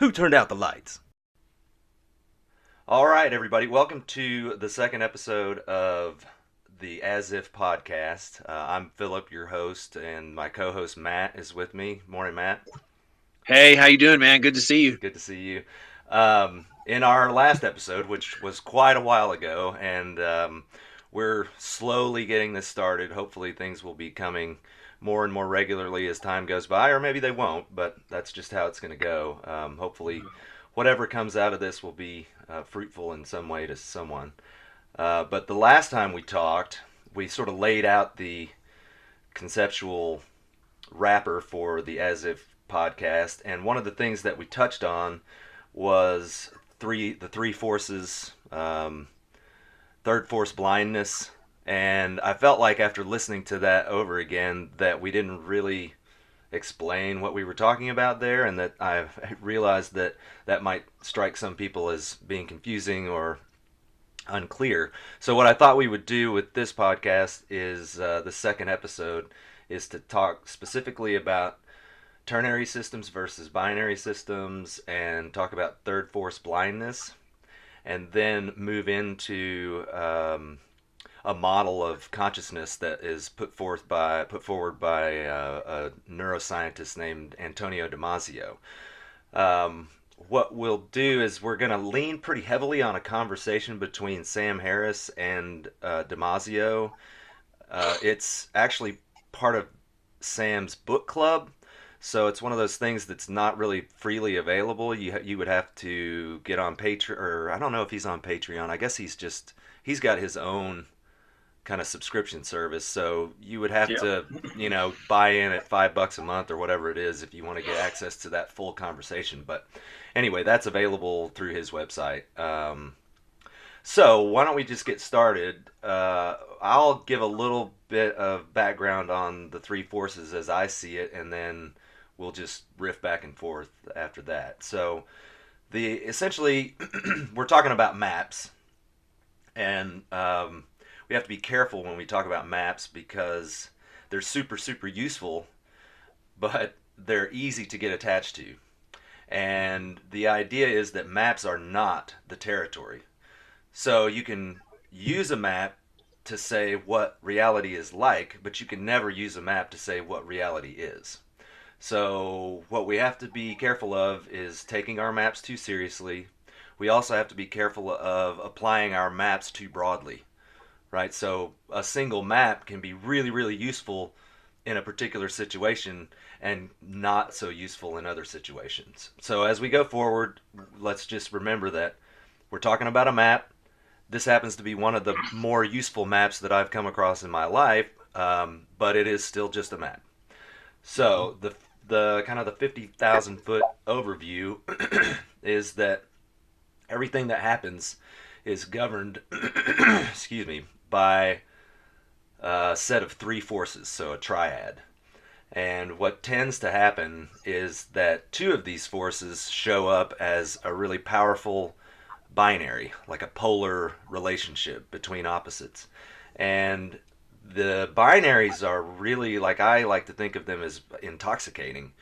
Who turned out the lights? All right, everybody. Welcome to the second episode of the As If podcast. I'm Philip, your host, and my co-host Matt is with me. Morning, Matt. Hey, how you doing, man? Good to see you. Good to see you. In our last episode, which was quite a while ago, and we're slowly getting this started. Hopefully, things will be coming more and more regularly as time goes by, or maybe they won't, but that's just how it's going to go. Hopefully, whatever comes out of this will be fruitful in some way to someone. But the last time we talked, we sort of laid out the conceptual wrapper for the As If podcast, and one of the things that we touched on was the three forces, third force blindness, and I felt like after listening to that over again that we didn't really explain what we were talking about there, and that I realized that that might strike some people as being confusing or unclear. So what I thought we would do with this podcast is the second episode is to talk specifically about ternary systems versus binary systems and talk about third force blindness, and then move into a model of consciousness that is put forward by a neuroscientist named Antonio Damasio. What we'll do is we're going to lean pretty heavily on a conversation between Sam Harris and Damasio. It's actually part of Sam's book club, so it's one of those things that's not really freely available. You would have to get on Patreon, or I don't know if he's on Patreon. I guess he's got his own kind of subscription service, so you would have Yeah. to buy in at $5 a month or whatever it is if you want to get access to that full conversation. But anyway, that's available through his website. So why don't we just get started? I'll give a little bit of background on the three forces as I see it, and then we'll just riff back and forth after that. So essentially we're talking about maps, and we have to be careful when we talk about maps because they're super, super useful, but they're easy to get attached to. And the idea is that maps are not the territory. So you can use a map to say what reality is like, but you can never use a map to say what reality is. So what we have to be careful of is taking our maps too seriously. We also have to be careful of applying our maps too broadly, right? So a single map can be really, really useful in a particular situation and not so useful in other situations. So as we go forward, let's just remember that we're talking about a map. This happens to be one of the more useful maps that I've come across in my life, but it is still just a map. So the kind of the 50,000 foot overview is that everything that happens is governed, excuse me, by a set of three forces, so a triad. And what tends to happen is that two of these forces show up as a really powerful binary, like a polar relationship between opposites. And the binaries are really, like, I like to think of them as intoxicating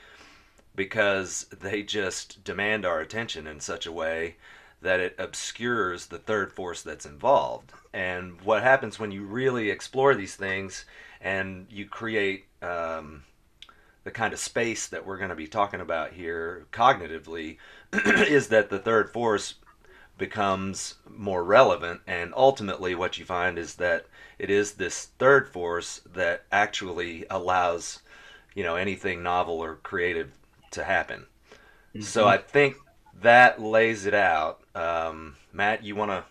because they just demand our attention in such a way that it obscures the third force that's involved. And what happens when you really explore these things and you create the kind of space that we're going to be talking about here cognitively is that the third force becomes more relevant, and ultimately what you find is that it is this third force that actually allows anything novel or creative to happen. So hmm I think that lays it out. Matt, you have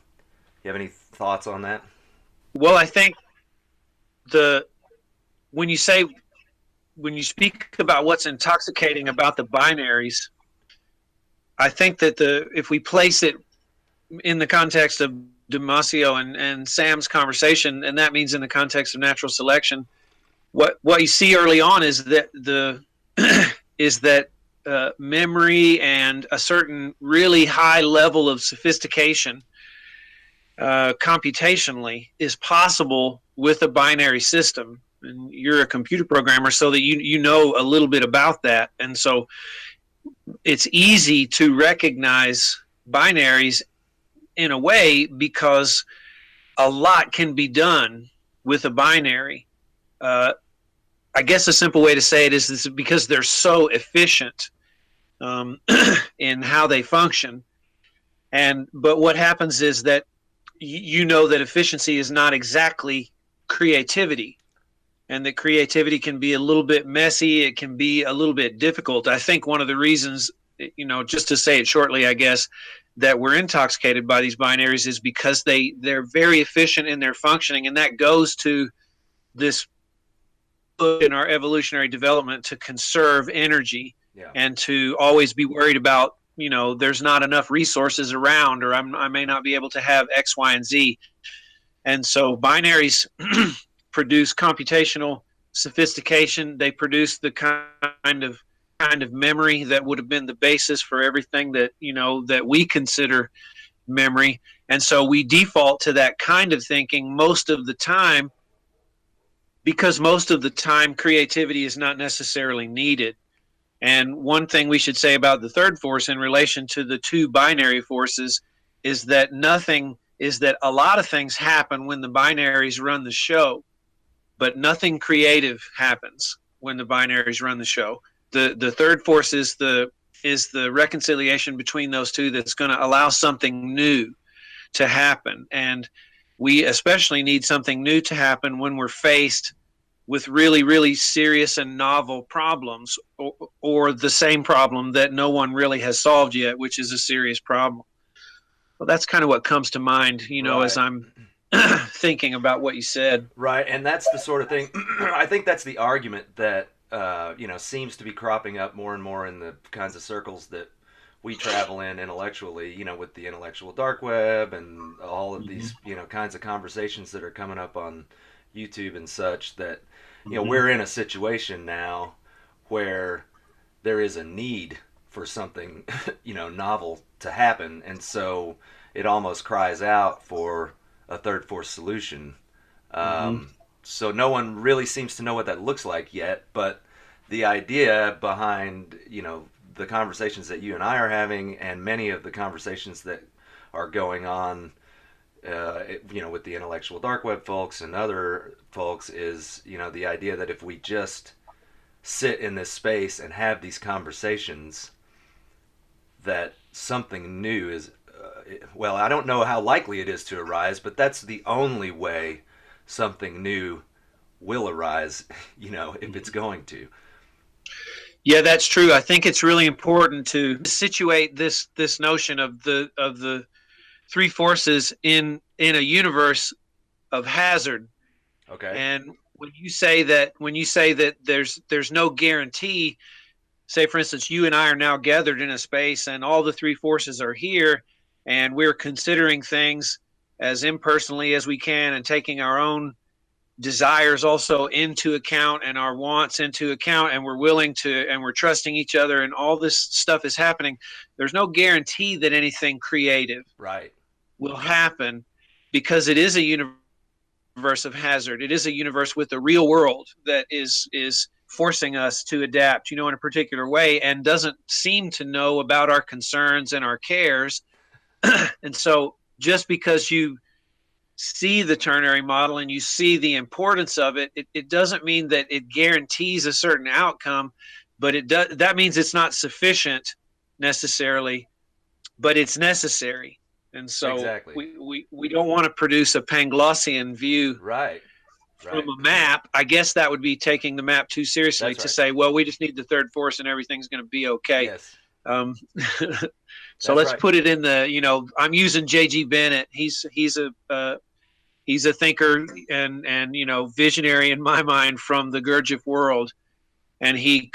any thoughts on that? Well, I think the when you say when you speak about what's intoxicating about the binaries, I think that the if we place it in the context of Damasio and Sam's conversation, and that means in the context of natural selection, what you see early on is that the is that memory and a certain really high level of sophistication computationally is possible with a binary system. And you're a computer programmer, so that you know a little bit about that. And so it's easy to recognize binaries in a way because a lot can be done with a binary. Uh, I guess a simple way to say it is because they're so efficient um, in how they function. And but what happens is that you know that efficiency is not exactly creativity, and that creativity can be a little bit messy. It can be a little bit difficult. I think one of the reasons, just to say it shortly, I guess, that we're intoxicated by these binaries is because they're very efficient in their functioning, and that goes to this in our evolutionary development to conserve energy Yeah. and to always be worried about there's not enough resources around, or I may not be able to have X, Y, and Z. And so binaries produce computational sophistication. They produce the kind of memory that would have been the basis for everything that we consider memory. And so we default to that kind of thinking most of the time, because most of the time creativity is not necessarily needed. And one thing we should say about the third force in relation to the two binary forces is that a lot of things happen when the binaries run the show, but nothing creative happens when the binaries run the show. The third force is the reconciliation between those two that's going to allow something new to happen. And we especially need something new to happen when we're faced with really, really serious and novel problems, or the same problem that no one really has solved yet, which is a serious problem. Well, that's kind of what comes to mind, as Right. I'm thinking about what you said. Right, and that's the sort of thing. I think that's the argument that seems to be cropping up more and more in the kinds of circles that we travel in intellectually. With the intellectual dark web and all of Mm-hmm. these kinds of conversations that are coming up on YouTube and such. That Mm-hmm. we're in a situation now where there is a need for something novel to happen, and so it almost cries out for a third force solution. Mm-hmm. So no one really seems to know what that looks like yet, but the idea behind the conversations that you and I are having, and many of the conversations that are going on, with the intellectual dark web folks and other folks, is the idea that if we just sit in this space and have these conversations, that something new is, well, I don't know how likely it is to arise, but that's the only way something new will arise, if it's going to. Yeah, that's true. I think it's really important to situate this notion of the three forces in a universe of hazard. Okay. And when you say that there's no guarantee, say for instance you and I are now gathered in a space and all the three forces are here, and we're considering things as impersonally as we can and taking our own desires also into account and our wants into account, and we're willing to, and we're trusting each other, and all this stuff is happening. There's no guarantee that anything creative Right. will happen, because it is a universe of hazard. It is a universe with the real world that is forcing us to adapt, in a particular way, and doesn't seem to know about our concerns and our cares. And so, just because you see the ternary model and you see the importance of it doesn't mean that it guarantees a certain outcome, but it does. That means it's not sufficient necessarily, but it's necessary. And so Exactly. we don't want to produce a Panglossian view Right. from Right. a map. I guess that would be taking the map too seriously That's to right. say, well, we just need the third force and everything's going to be okay. Yes. Um, so That's let's right. put it in the, I'm using J.G. Bennett. He's a thinker and visionary in my mind from the Gurdjieff world, and he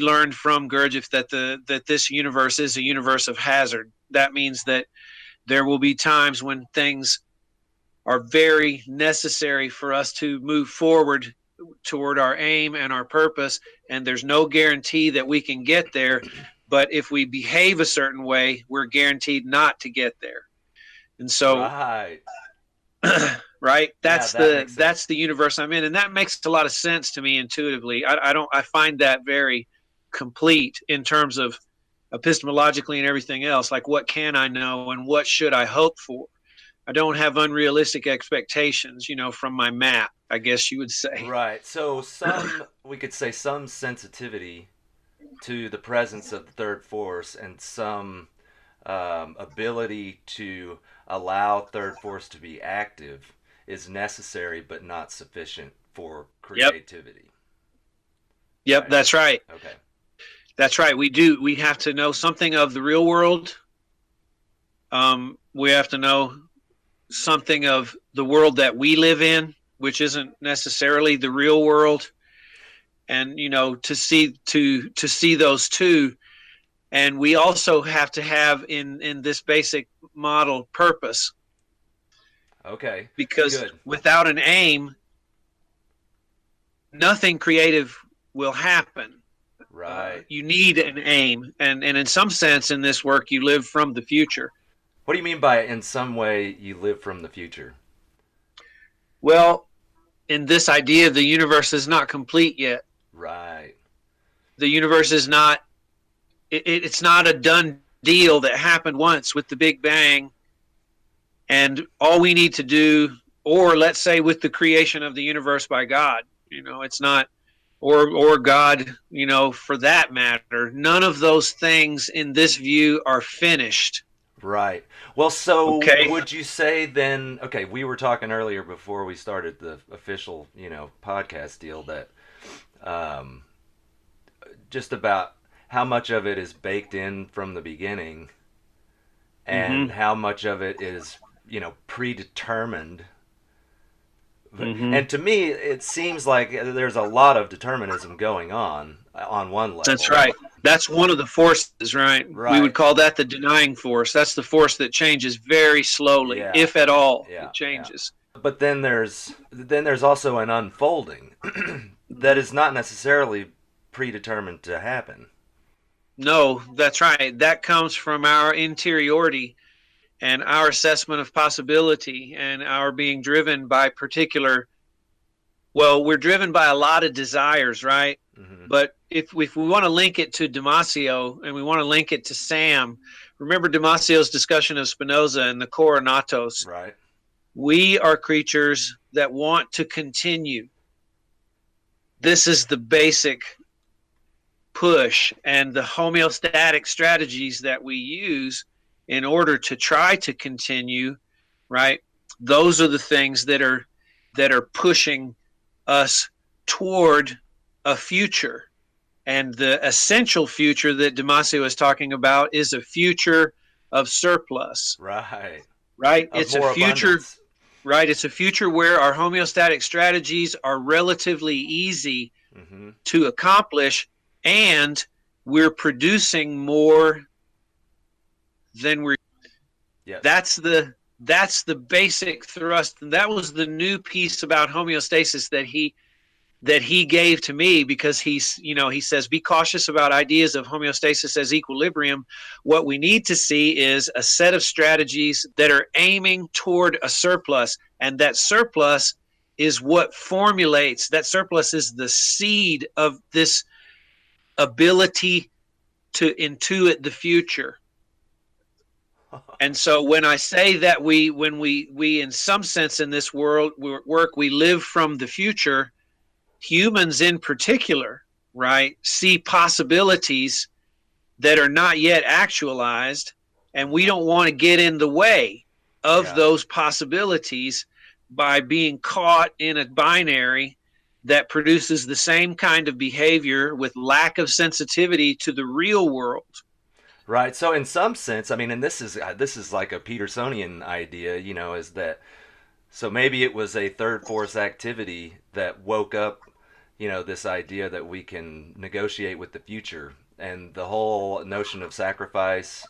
learned from Gurdjieff that this universe is a universe of hazard. That means that there will be times when things are very necessary for us to move forward toward our aim and our purpose, and there's no guarantee that we can get there. But if we behave a certain way, we're guaranteed not to get there. And so, Right. right, Yeah, that's that the makes that's sense. the universe I'm in, and that makes a lot of sense to me intuitively. I don't I find that very complete in terms of epistemologically and everything else. Like, what can I know and what should I hope for? I don't have unrealistic expectations, from my map, I guess you would say. Right. So we could say some sensitivity to the presence of the third force and some ability to allow third force to be active is necessary but not sufficient for Yep. creativity. Yep. Right. That's right. Okay. That's right. We have to know something of the real world. We have to know something of the world that we live in, which isn't necessarily the real world. And, to see those two. And we also have to have in this basic model purpose, Okay. because Good. without an aim, nothing creative will happen. Right. You need an aim, and in some sense, in this work, you live from the future. What do you mean by in some way you live from the future? Well, in this idea, the universe is not complete yet. Right. The universe is not. It's not a done deal that happened once with the Big Bang, and all we need to do, or let's say with the creation of the universe by God, it's not, or God, for that matter. None of those things in this view are finished. Right. Well, so Okay. would you say then? Okay, we were talking earlier before we started the official, podcast deal that um, just about how much of it is baked in from the beginning, and Mm-hmm. how much of it is, predetermined. Mm-hmm. And to me, it seems like there's a lot of determinism going on one That's level. right. That's one of the forces, right? We would Right. call that the denying force. That's the force that changes very slowly, Yeah. if at all Yeah. it Yeah. changes. But then there's also an unfolding that is not necessarily predetermined to happen. No, that's right. That comes from our interiority and our assessment of possibility and our being driven by particular, well, we're driven by a lot of desires, right? Hmm. But if we want to link it to Damasio and we want to link it to Sam, remember Damasio's discussion of Spinoza and the coronatos. Right. We are creatures that want to continue. This is the basic push, and the homeostatic strategies that we use in order to try to continue, right? Those are the things that are pushing us toward a future. And the essential future that Damasio is talking about is a future of surplus, Right. right? Of It's a more future, abundance. right? It's a future where our homeostatic strategies are relatively easy Hmm. to accomplish, and we're producing more than we're. Yes. That's the basic thrust, and that was the new piece about homeostasis that he gave to me, because he says be cautious about ideas of homeostasis as equilibrium. What we need to see is a set of strategies that are aiming toward a surplus, and that surplus is what formulates. That surplus is the seed of this ability to intuit the future. And so when I say that we in some sense in this world work, we live from the future, humans in particular, right, see possibilities that are not yet actualized, and we don't want to get in the way of Yeah. those possibilities by being caught in a binary that produces the same kind of behavior with lack of sensitivity to the real world. Right. So in some sense, I mean, and this is like a Petersonian idea, is that so maybe it was a third force activity that woke up, this idea that we can negotiate with the future and the whole notion of sacrifice,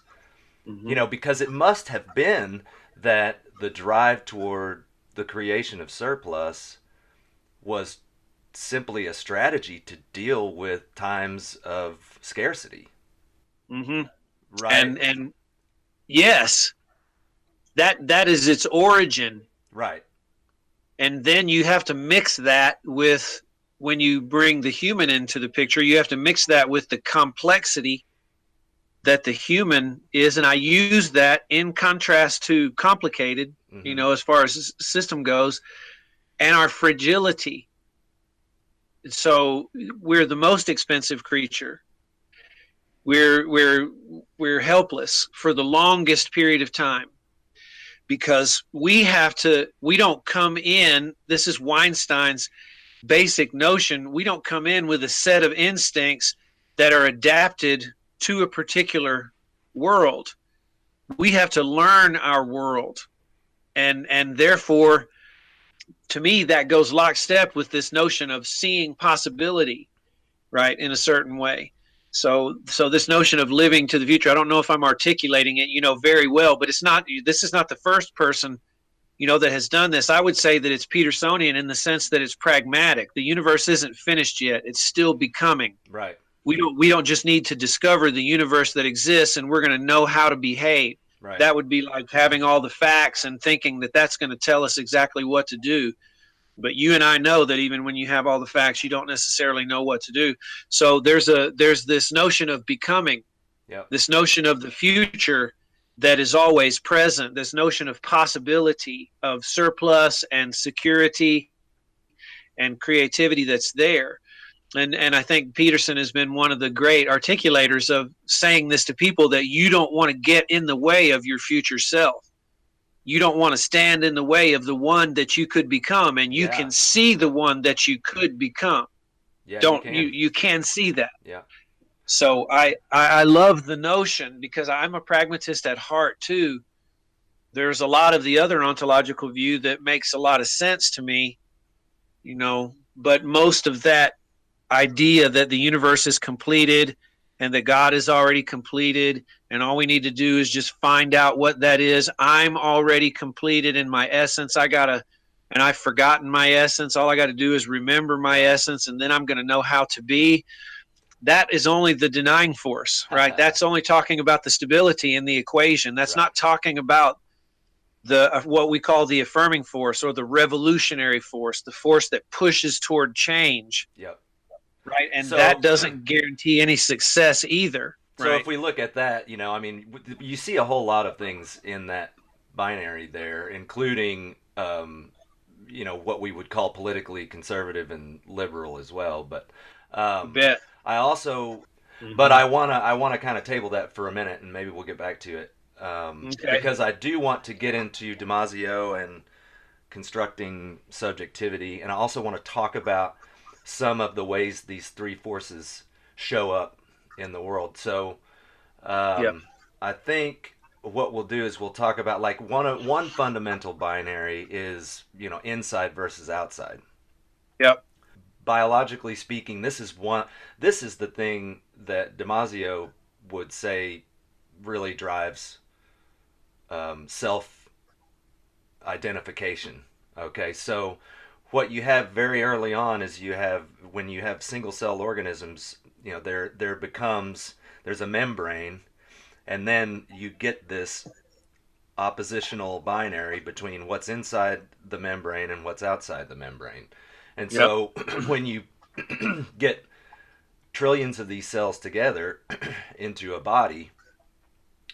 Mm-hmm. because it must have been that the drive toward the creation of surplus was simply a strategy to deal with times of scarcity, Mm-hmm. right? And yes, that is its origin, Right. and then you have to mix that when you bring the human into the picture, you have to mix that with the complexity that the human is. And I use that in contrast to complicated, Mm-hmm. as far as system goes, and our fragility. So we're the most expensive creature. We're helpless for the longest period of time because we don't come in. This is Weinstein's basic notion. We don't come in with a set of instincts that are adapted to a particular world. We have to learn our world, and therefore, to me, that goes lockstep with this notion of seeing possibility, right, in a certain way. So this notion of living to the future, I don't know if I'm articulating it, very well, but it's not. This is not the first person, that has done this. I would say that it's Petersonian in the sense that it's pragmatic. The universe isn't finished yet; it's still becoming. Right. We don't just need to discover the universe that exists and we're going to know how to behave. Right. That would be like having all the facts and thinking that that's going to tell us exactly what to do. But you and I know that even when you have all the facts, you don't necessarily know what to do. So there's this notion of becoming, Yep. this notion of the future that is always present, this notion of possibility, of surplus and security and creativity that's there. And I think Peterson has been one of the great articulators of saying this to people, that you don't want to get in the way of your future self. You don't want to stand in the way of the one that you could become, and you Yeah. can see the one that you could become. Yeah, you Don't can. you can see that. Yeah. So I love the notion, because I'm a pragmatist at heart too. There's a lot of the other ontological view that makes a lot of sense to me, but most of that idea that the universe is completed and that God is already completed, and all we need to do is just find out what that is. I'm already completed in my essence. And I've forgotten my essence. All I got to do is remember my Right. essence, and then I'm going to know how to be. That is only the denying force, right? That's only talking about the stability in the equation. That's Right. not talking about the what we call the affirming force, or the revolutionary force, the force that pushes toward change, Yep. right? And that So doesn't guarantee any success either, so right? if we look at that, I mean, you see a whole lot of things in that binary there, including what we would call politically conservative and liberal as well. But You um, bet. I also, but Mm-hmm. I wanna kind of table that for a minute, and maybe we'll get back to it, Okay. because I do want to get into Damasio and constructing subjectivity, and I also want to talk about some of the ways these three forces show up in the world. So Yep. um, I think what we'll do is we'll talk about, like, one fundamental binary is inside versus outside. Yep. Biologically speaking, this is the thing that Damasio would say really drives self identification. Okay, so what you have very early on is when you have single cell organisms, there's a membrane, and then you get this oppositional binary between what's inside the membrane and what's outside the membrane. And Yep. so when you get trillions of these cells together into a body,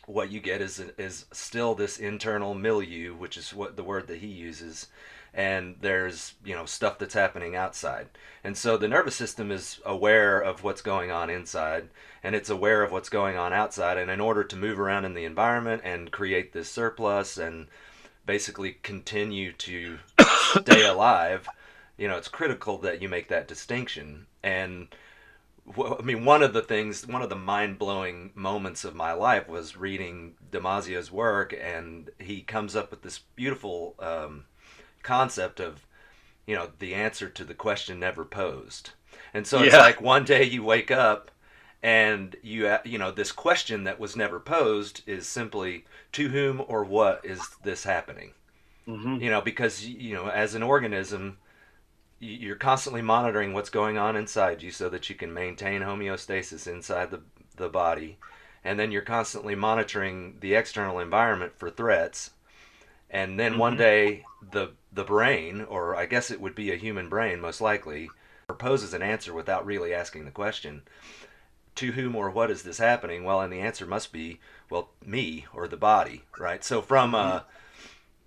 what you get is still this internal milieu, which is what the word that he uses, and there's stuff that's happening outside. And so the nervous system is aware of what's going on inside, and it's aware of what's going on outside. And in order to move around in the environment and create this surplus and basically continue to stay alive, it's critical that you make that distinction. And I mean, one of the mind blowing moments of my life was reading Damasio's work, and he comes up with this beautiful concept of, the answer to the question never posed. And so it's Yeah. like one day you wake up and this question that was never posed is simply, to whom or what is this happening? Mm-hmm. Because, as an organism, you're constantly monitoring what's going on inside you so that you can maintain homeostasis inside the body. And then you're constantly monitoring the external environment for threats. And then one Mm-hmm. day the brain, or I guess it would be a human brain most likely, proposes an answer without really asking the question, to whom or what is this happening? Well, and the answer must be, well, me or the body, right? So from Mhm.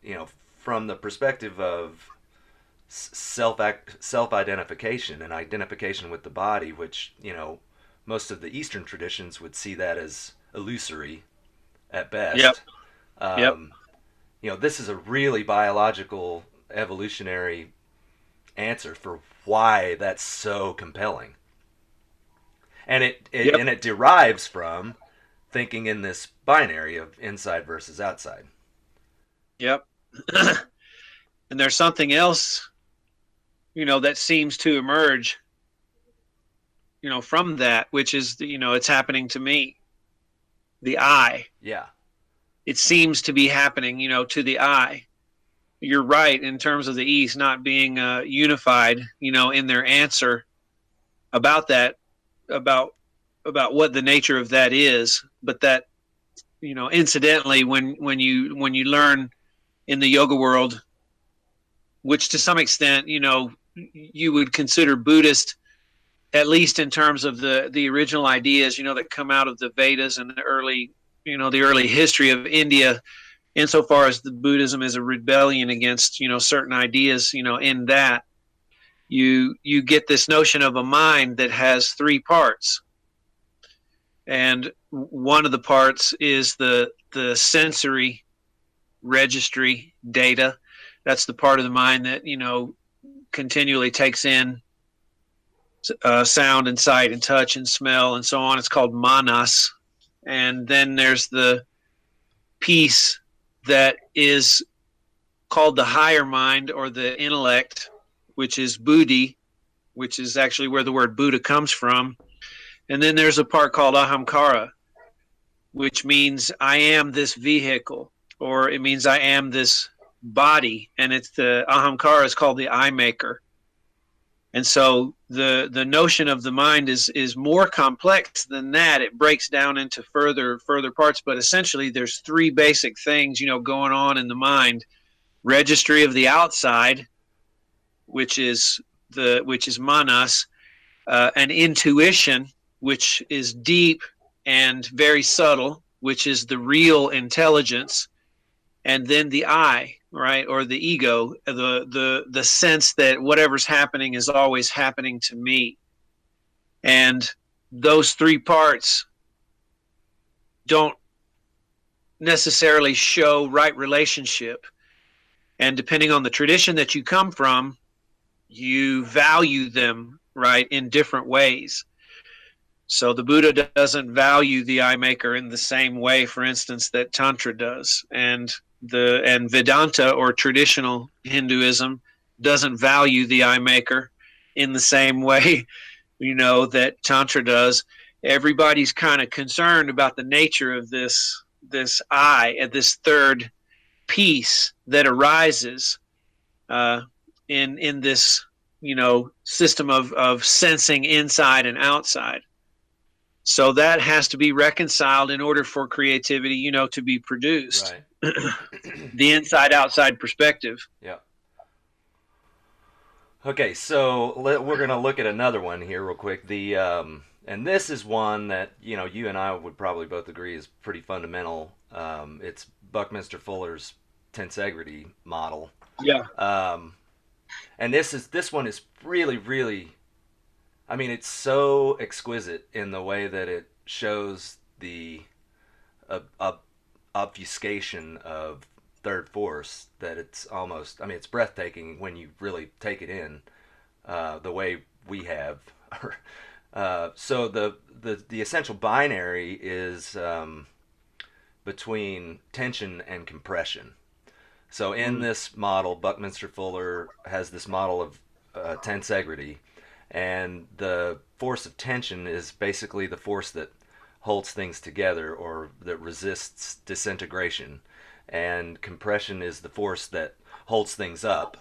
you know, from the perspective of self identification and identification with the body, which most of the Eastern traditions would see that as illusory at Yep. best. Yep. Um, this is a really biological, evolutionary answer for why that's so compelling, and Yep. it derives from thinking in this binary of inside versus outside. Yep. And there's something else, that seems to emerge, from that, which is, it's happening to me, the I. Yeah, It seems to be happening, to the I. You're right in terms of the East not being unified, in their answer about that, about what the nature of that is. But that, incidentally, when you learn in the yoga world, which to some extent, you would consider Buddhist, at least in terms of the original ideas, that come out of the Vedas and the early history of India, insofar as the Buddhism is a rebellion against, certain ideas, in that you get this notion of a mind that has three parts, and one of the parts is the sensory registry data. That's the part of the mind that continually takes in sound and sight and touch and smell and so on. It's called manas. And then there's the piece that is called the higher mind or the intellect, which is buddhi, which is actually where the word Buddha comes from. And then there's a part called ahamkara, which means I am this vehicle, or it means I am this body. And it's the ahamkara is called the I maker. And so the notion of the mind is more complex than that. It breaks down into further parts, but essentially there's three basic things going on in the mind: registry of the outside, which is manas, an intuition, which is deep and very subtle, which is the real intelligence, and then the I, right, or the ego, the sense that whatever's happening is always happening to me. And those three parts don't necessarily show right relationship. And depending on the tradition that you come from, you value them, right, in different ways. So the Buddha doesn't value the eye maker in the same way, for instance, that Tantra does, and Vedanta or traditional Hinduism doesn't value the eye maker in the same way, that Tantra does. Everybody's kind of concerned about the nature of this eye, and this third piece that arises uh, in this system of sensing inside and outside. So that has to be reconciled in order for creativity, to be produced. right. The inside outside perspective. Yeah. Okay, so we're gonna look at another one here real quick. And this is one that you and I would probably both agree is pretty fundamental. It's Buckminster Fuller's tensegrity model. Yeah. Um, and this one is really, really. I mean, it's so exquisite in the way that it shows the uh, obfuscation of third force that it's almost. I mean, it's breathtaking when you really take it in the way we have. So the essential binary is between tension and compression. So in Mm. this model, Buckminster Fuller has this model of tensegrity, and the force of tension is basically the force that holds things together or that resists disintegration, and compression is the force that holds things up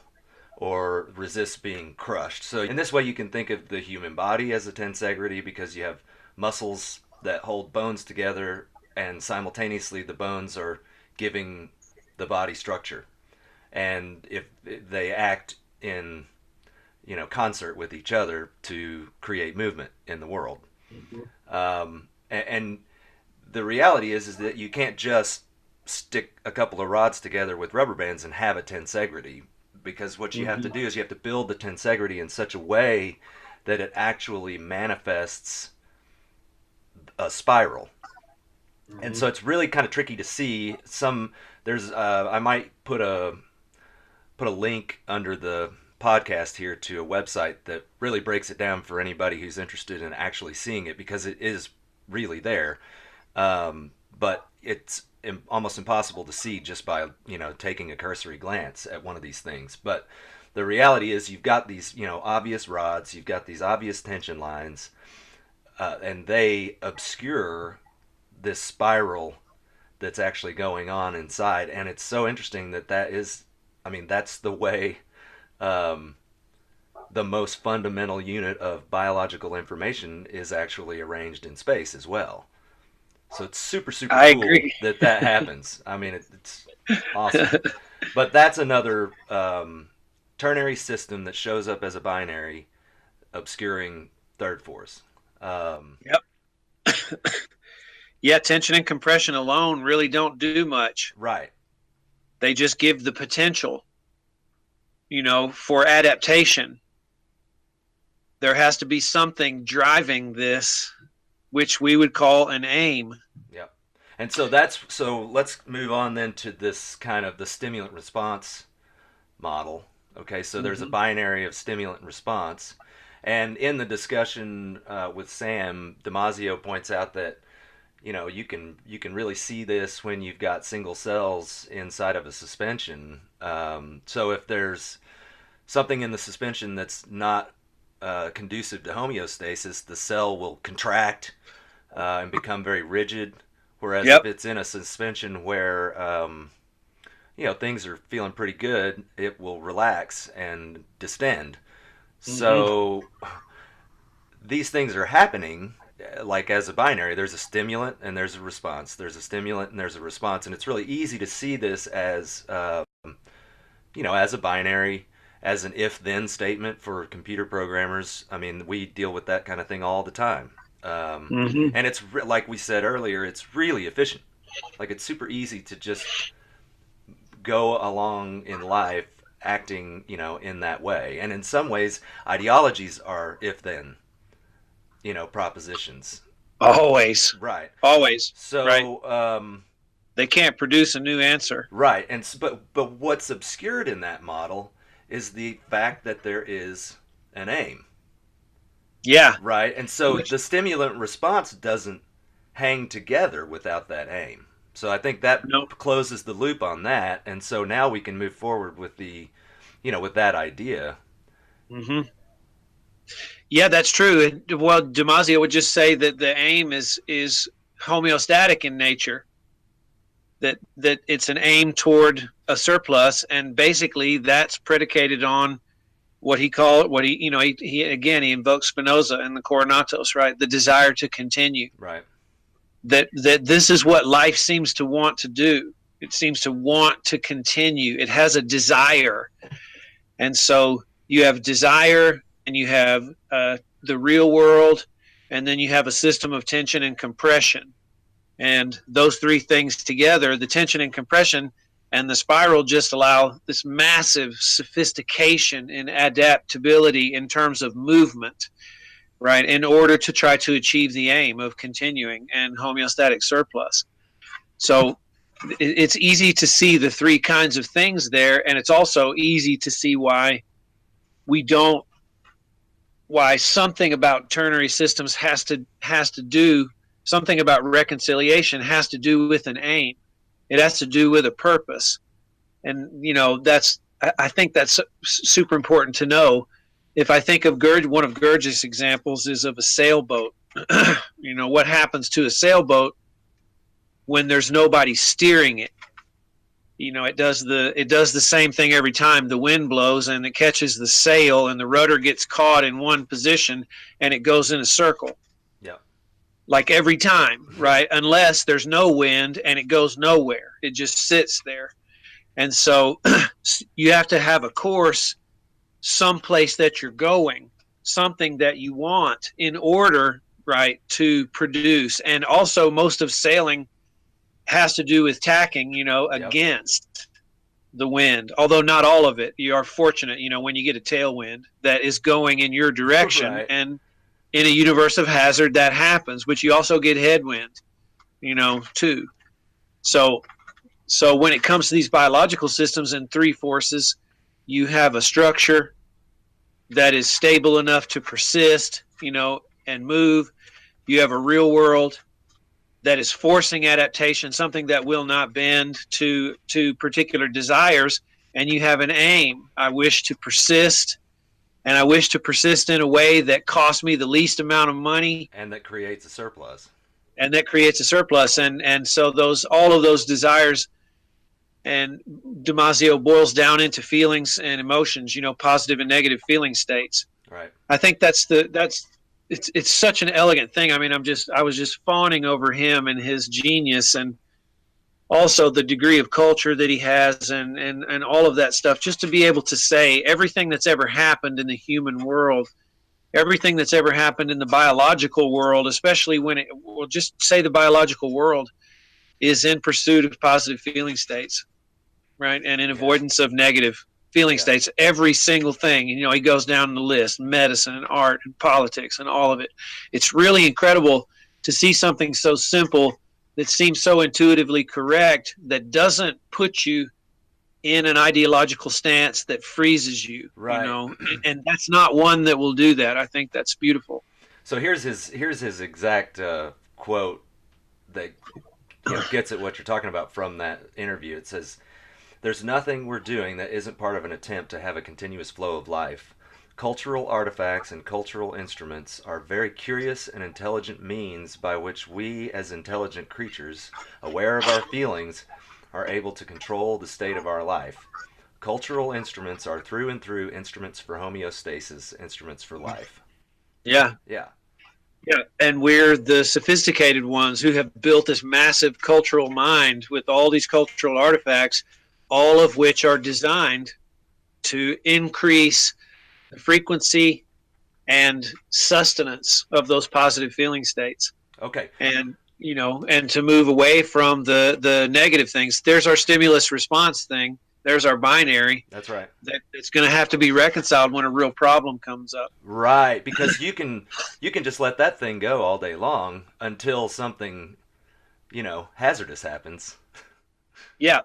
or resists being crushed. So in this way, you can think of the human body as a tensegrity because you have muscles that hold bones together, and simultaneously the bones are giving the body structure. And if they act in concert with each other to create movement in the world. Mm-hmm. And the reality is that you can't just stick a couple of rods together with rubber bands and have a tensegrity, because what you have to Mm-hmm. do is you have to build the tensegrity in such a way that it actually manifests a spiral. And Mm-hmm. so it's really kind of tricky to see. There's I might put a link under the podcast here to a website that really breaks it down for anybody who's interested in actually seeing it, because it is really there. But it's almost impossible to see just by taking a cursory glance at one of these things. But the reality is you've got these obvious rods, you've got these obvious tension lines, and they obscure this spiral that's actually going on inside. And it's so interesting that is, I mean, that's the way um, the most fundamental unit of biological information is actually arranged in space as well. So it's super, super I cool agree. that happens. I mean, it's awesome. But that's another ternary system that shows up as a binary, obscuring third force. Um, Yep. Yeah, tension and compression alone really don't do much. right. They just give the potential, for adaptation. There has to be something driving this, which we would call an aim. Yep. And so let's move on then to this kind of the stimulant response model. Okay, so there's a Mm-hmm. binary of stimulant response. And in the discussion with Sam, Damasio points out that you can really see this when you've got single cells inside of a suspension. So if there's something in the suspension that's not conducive to homeostasis, the cell will contract and become very rigid. Whereas if Yep. it's in a suspension where things are feeling pretty good, it will relax and distend. Mm-hmm. So these things are happening like as a binary. There's a stimulant and there's a response. There's a stimulant and there's a response, and it's really easy to see this as as a binary, as an if-then statement for computer programmers. I mean, we deal with that kind of thing all the time. Um, Mm-hmm. and like we said earlier, it's really efficient. Like it's super easy to just go along in life acting, in that way. And in some ways, ideologies are if-then, propositions. Always. Right. Always. Right. So, They can't produce a new answer. right, but what's obscured in that model is the fact that there is an aim, Yeah. right? And so the stimulant response doesn't hang together without that aim. So I think that No. closes the loop on that, and so now we can move forward with with that idea. Mm-hmm. Yeah, that's true. Well, Damasio would just say that the aim is homeostatic in nature. That it's an aim toward a surplus, and basically that's predicated on what he again he invokes Spinoza and the Coronatos, right? The desire to continue. Right. That this is what life seems to want to do. It seems to want to continue. It has a desire, and so you have desire, and you have the real world, and then you have a system of tension and compression. And those three things together, the tension and compression and the spiral, just allow this massive sophistication and adaptability in terms of movement, right? In order to try to achieve the aim of continuing and homeostatic surplus. So it's easy to see the three kinds of things there. And it's also easy to see we don't, why something about ternary systems has to do something about reconciliation has to do with an aim. It has to do with a purpose. And I think that's super important to know. If I think of one of Gurdjieff's examples is of a sailboat. What happens to a sailboat when there's nobody steering it? It does the same thing every time the wind blows, and it catches the sail, and the rudder gets caught in one position, and it goes in a circle. Yeah. Like every time, right? Unless there's no wind and it goes nowhere. It just sits there. And so you have to have a course someplace that you're going, something that you want in order, right, to produce. And also, most of sailing has to do with tacking, Yep. against the wind, although not all of it. You are fortunate, when you get a tailwind that is going in your direction. Right. And in a universe of hazard, that happens, but you also get headwind, too. So, so when it comes to these biological systems and three forces, you have a structure that is stable enough to persist, and move. You have a real world that is forcing adaptation, something that will not bend to particular desires, and you have an aim. I wish to persist, and I wish to persist in a way that costs me the least amount of money, And that creates a surplus. and that creates a surplus. And so those all of those desires, and Damasio boils down into feelings and emotions, positive and negative feeling states. Right. I think it's such an elegant thing. I mean, I was just fawning over him and his genius, and also the degree of culture that he has, and all of that stuff, just to be able to say everything that's ever happened in the human world, everything that's ever happened in the biological world, especially we'll just say the biological world is in pursuit of positive feeling states, right? And in Yeah. avoidance of negative feeling Yeah. states, every single thing. He goes down the list: medicine and art and politics and all of it. It's really incredible to see something so simple that seems so intuitively correct, that doesn't put you in an ideological stance that freezes you, Right. and that's not one that will do that. I think that's beautiful. So here's his exact quote that gets at what you're talking about from that interview. It says, "There's nothing we're doing that isn't part of an attempt to have a continuous flow of life. Cultural artifacts and cultural instruments are very curious and intelligent means by which we, as intelligent creatures, aware of our feelings, are able to control the state of our life. Cultural instruments are through and through instruments for homeostasis, instruments for life." Yeah. Yeah. Yeah, and we're the sophisticated ones who have built this massive cultural mind with all these cultural artifacts, all of which are designed to increase the frequency and sustenance of those positive feeling states, Okay. and and to move away from the negative things. There's our stimulus response thing. There's our binary That's right. that it's going to have to be reconciled when a real problem comes up. Right, because you can just let that thing go all day long until something, hazardous happens. Yeah,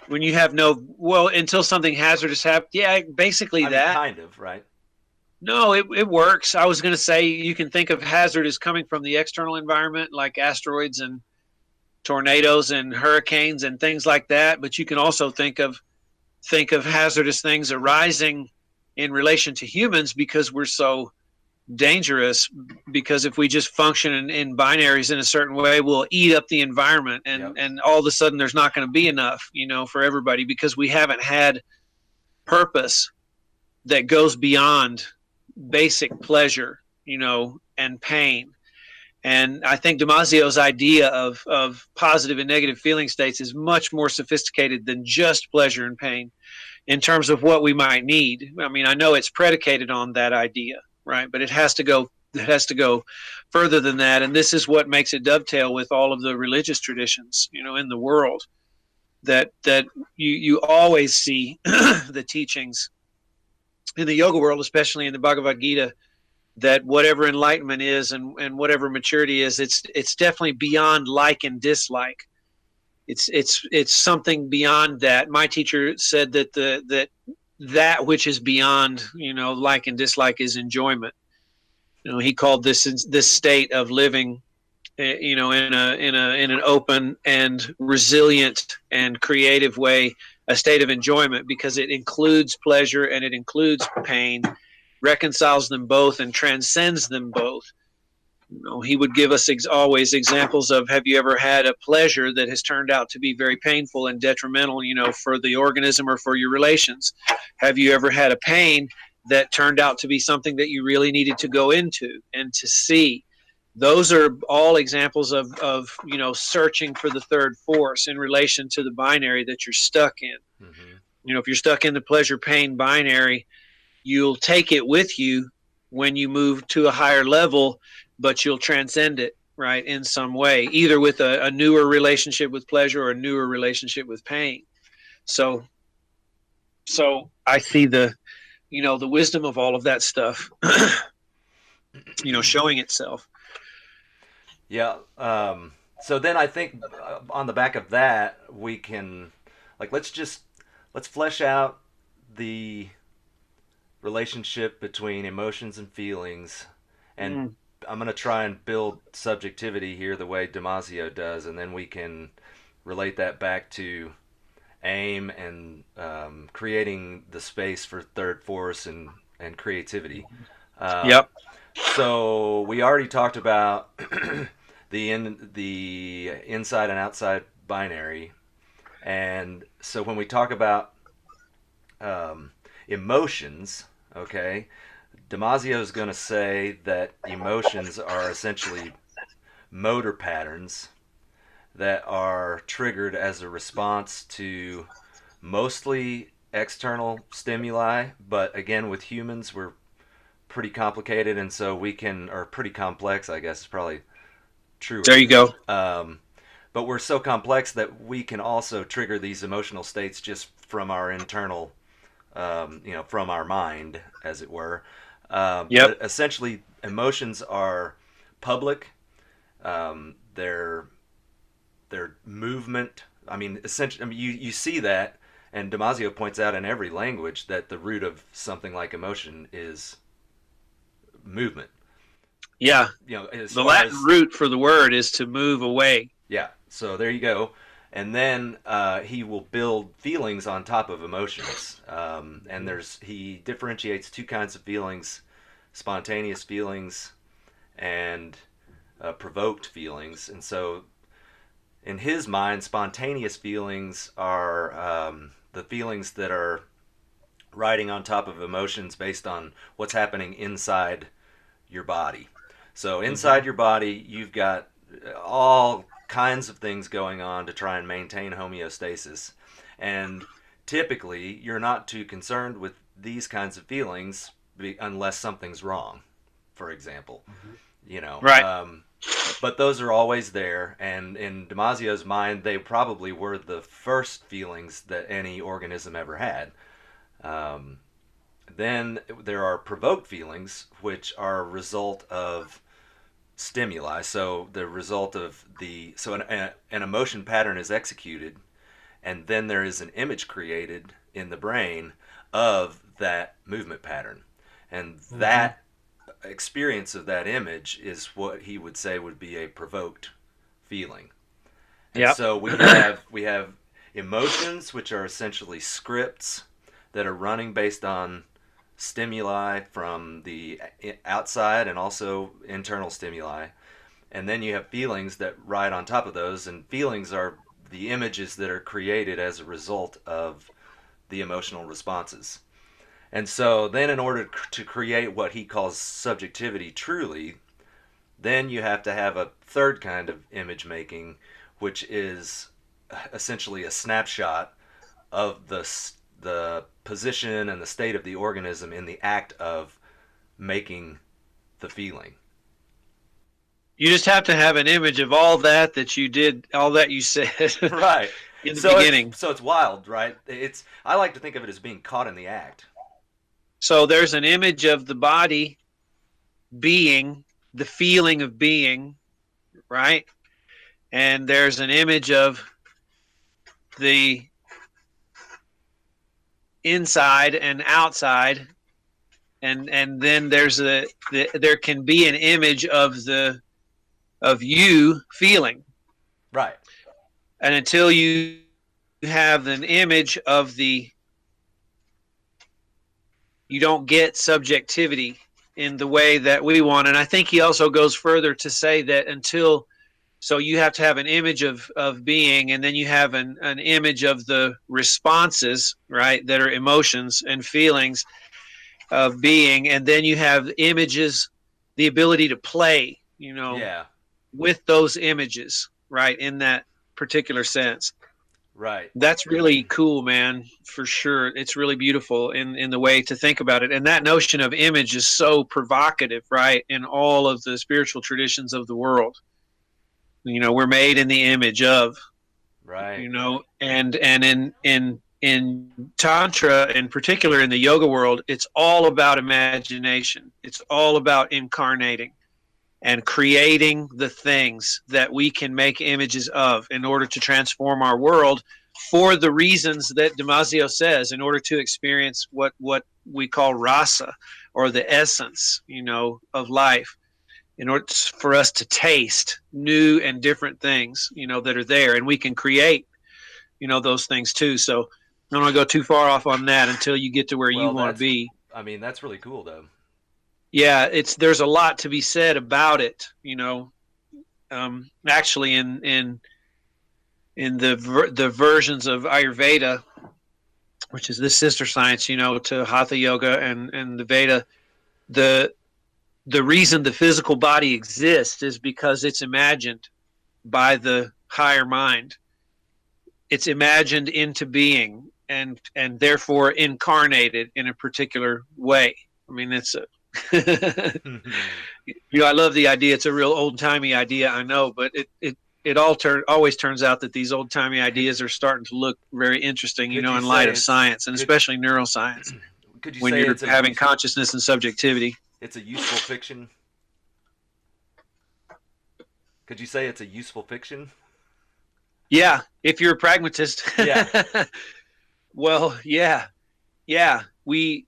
when you have no, well, until something hazardous happens. Yeah, basically I mean, that. kind of, right? No, it works. I was going to say you can think of hazard as coming from the external environment, like asteroids and tornadoes and hurricanes and things like that. But you can also think of hazardous things arising in relation to humans, because we're so dangerous. Because if we just function in binaries in a certain way, we'll eat up the environment, Yep. and all of a sudden there's not going to be enough, for everybody, because we haven't had purpose that goes beyond basic pleasure, and pain. And I think Damasio's idea of positive and negative feeling states is much more sophisticated than just pleasure and pain in terms of what we might need. I mean, I know it's predicated on that idea, right? But it has to go further than that. And this is what makes it dovetail with all of the religious traditions, in the world, that you always see the teachings in the yoga world, especially in the Bhagavad Gita, that whatever enlightenment is, and whatever maturity is, it's definitely beyond like and dislike. It's something beyond that. My teacher said that which is beyond, like and dislike is enjoyment. He called this state of living, in an open and resilient and creative way, a state of enjoyment, because it includes pleasure and it includes pain, reconciles them both and transcends them both. He would give us always examples of, have you ever had a pleasure that has turned out to be very painful and detrimental, for the organism or for your relations? Have you ever had a pain that turned out to be something that you really needed to go into and to see? Those are all examples of searching for the third force in relation to the binary that you're stuck in. Mm-hmm. If you're stuck in the pleasure pain binary, you'll take it with you when you move to a higher level, but you'll transcend it, right, in some way, either with a newer relationship with pleasure or a newer relationship with pain. So, so I see the wisdom of all of that stuff, showing itself. Yeah. So then I think on the back of that we can, like, let's flesh out the relationship between emotions and feelings, and Mm. I'm gonna try and build subjectivity here the way Damasio does, and then we can relate that back to aim and creating the space for third force and creativity. Um, Yep. so we already talked about the inside and outside binary, and so when we talk about um, emotions, okay, Damasio is going to say that emotions are essentially motor patterns that are triggered as a response to mostly external stimuli, but again, with humans, we're pretty complicated, and so we can, or pretty complex, I guess is probably There truer. you go. Um, but we're so complex that we can also trigger these emotional states just from our internal, from our mind, as it were. Yep. But essentially, emotions are public. They're movement. I mean, essentially, I mean, you see that, and Damasio points out in every language that the root of something like emotion is movement. Yeah. As The far Latin as root for the word is to move away. yeah. So there you go. And then he will build feelings on top of emotions. And he differentiates two kinds of feelings: spontaneous feelings and provoked feelings. And so in his mind, spontaneous feelings are the feelings that are riding on top of emotions based on what's happening inside your body. So inside Mm-hmm. your body, you've got all kinds of things going on to try and maintain homeostasis. And typically, you're not too concerned with these kinds of feelings unless something's wrong, for example. You know, Right. um, but those are always there, and in Damasio's mind, they probably were the first feelings that any organism ever had. Um, then there are provoked feelings, which are a result of stimuli. So the result of an emotion pattern is executed, and then there is an image created in the brain of that movement pattern, and Mm-hmm. that experience of that image is what he would say would be a provoked feeling. And Yep. so we have emotions, which are essentially scripts that are running based on stimuli from the outside and also internal stimuli. And then you have feelings that ride on top of those, and feelings are the images that are created as a result of the emotional responses. And so then in order to create what he calls subjectivity truly, then you have to have a third kind of image making, which is essentially a snapshot of the position and the state of the organism in the act of making the feeling. You just have to have an image of all that you did, all that you said Right. in the So it's beginning. so it's wild, right? It's I like to think of it as being caught in the act. So there's an image of the body being, the feeling of being, right? And there's an image of the inside and outside, and then there can be an image of you feeling, Right. and until you have an image of the, you don't get subjectivity in the way that we want. And I think he also goes further to say that until, so you have to have an image of being, and then you have an image of the responses, right, that are emotions and feelings of being, and then you have images, the ability to play, Yeah. with those images, right, in that particular sense. Right. That's really cool, man, for sure. It's really beautiful in the way to think about it. And that notion of image is so provocative, right, in all of the spiritual traditions of the world. We're made in the image of, Right. and in tantra, in particular in the yoga world, it's all about imagination. It's all about incarnating and creating the things that we can make images of in order to transform our world for the reasons that Damasio says, in order to experience what we call rasa, or the essence, of life, in order for us to taste new and different things, that are there, and we can create, those things too. So I don't want to go too far off on that until you get to where you Well, want to that's, be. I mean, that's really cool though. Yeah, there's a lot to be said about it. Actually, in the versions of Ayurveda, which is the sister science, to Hatha Yoga and the Veda, the the reason the physical body exists is because it's imagined by the higher mind. It's imagined into being, and therefore incarnated in a particular way. I mean, it's a I love the idea. It's a real old timey idea, I know, but it always turns out that these old timey ideas are starting to look very interesting, Could you in light say of science, and especially neuroscience, could you when say you're having consciousness and subjectivity. it's a useful fiction? Could you say it's a useful fiction? Yeah, if you're a pragmatist. Yeah. Well, yeah, yeah. We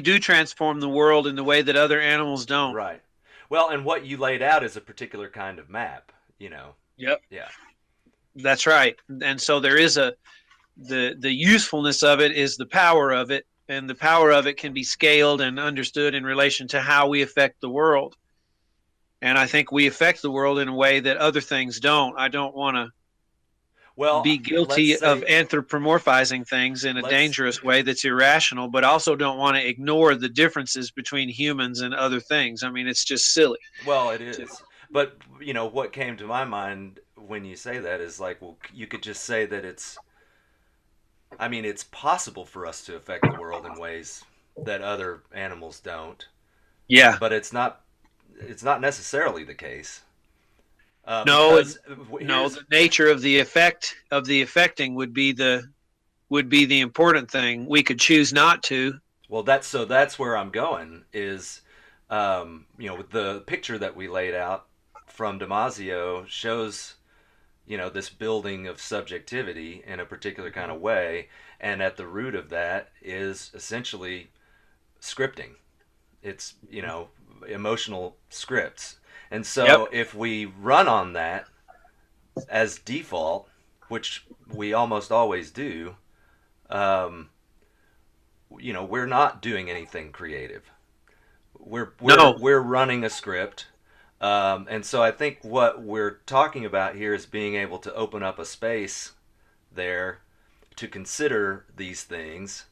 do transform the world in the way that other animals don't. Right. Well, and what you laid out is a particular kind of map, you know. Yep, Yeah. that's right. And so there is the usefulness of it is the power of it, and the power of it can be scaled and understood in relation to how we affect the world. And I think we affect the world in a way that other things don't. I don't want to Well, be let's guilty of say anthropomorphizing things in a let's dangerous way that's irrational, but also don't want to ignore the differences between humans and other things. I mean, it's just silly. well, it is. But, you know, what came to my mind when you say that is like, well, you could just say that I mean, it's possible for us to affect the world in ways that other animals don't, Yeah. but it's not necessarily the case. No, Because no, here's the nature of the effect of the affecting would be the important thing. We could choose not to. well, that's where I'm going is, with the picture that we laid out from Damasio shows, this building of subjectivity in a particular kind of way, and at the root of that is essentially scripting. It's, emotional scripts. And Yep. so if we run on that as default, which we almost always do, um, we're not doing anything creative. We're we're No. we're running a script, and so I think what we're talking about here is being able to open up a space there to consider these things,